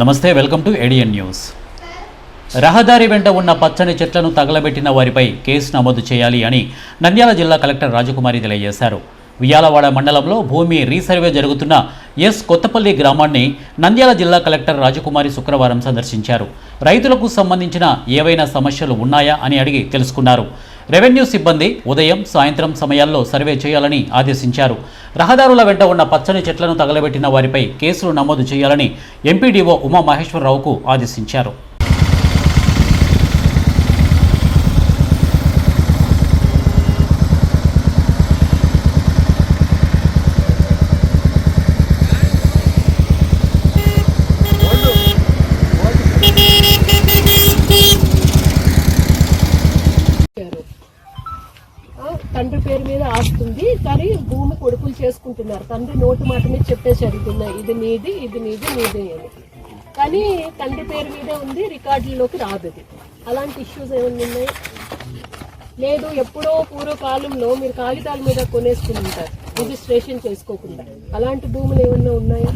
నమస్తే, welcome to ఏడియన్ news. రహదారి వెంట ఉన్న పచ్చని చెట్లను తగలబెట్టిన వారిపై కేసు నమోదు చేయాలి అని నంద్యాల జిల్లా కలెక్టర్ రాజకుమారి తెలియజేశారు. వియాలవాడ మండలంలో భూమి రీసర్వే జరుగుతున్న కొత్తపల్లి గ్రామాన్ని నంద్యాల జిల్లా కలెక్టర్ రాజకుమారి శుక్రవారం సందర్శించారు. రైతులకు సంబంధించిన ఏవైనా సమస్యలు ఉన్నాయా అని అడిగి తెలుసుకున్నారు. రెవెన్యూ సిబ్బంది ఉదయం, సాయంత్రం సమయాల్లో సర్వే చేయాలని ఆదేశించారు. రహదారుల వెంట ఉన్న పచ్చని చెట్లను తగలబెట్టిన వారిపై కేసులు నమోదు చేయాలని ఎంపీడీఓ ఉమామహేశ్వరరావుకు ఆదేశించారు. తండ్రి పేరు మీద ఆస్తుంది, కానీ భూమి కొడుకులు చేసుకుంటున్నారు. తండ్రి నోటు మాట మీద చెప్పేశారు, ఇది నీది, ఇది నీది, నీది అని. కానీ తండ్రి పేరు మీదే ఉంది, రికార్డుల్లోకి రాదు. అలాంటి ఇష్యూస్ ఏమైనా ఉన్నాయి? లేదు, ఎప్పుడో పూర్వకాలంలో మీరు కాగితాల మీద కొనేసుకుని ఉంటారు రిజిస్ట్రేషన్ చేసుకోకుండా. అలాంటి భూములు ఏమన్నా ఉన్నాయా?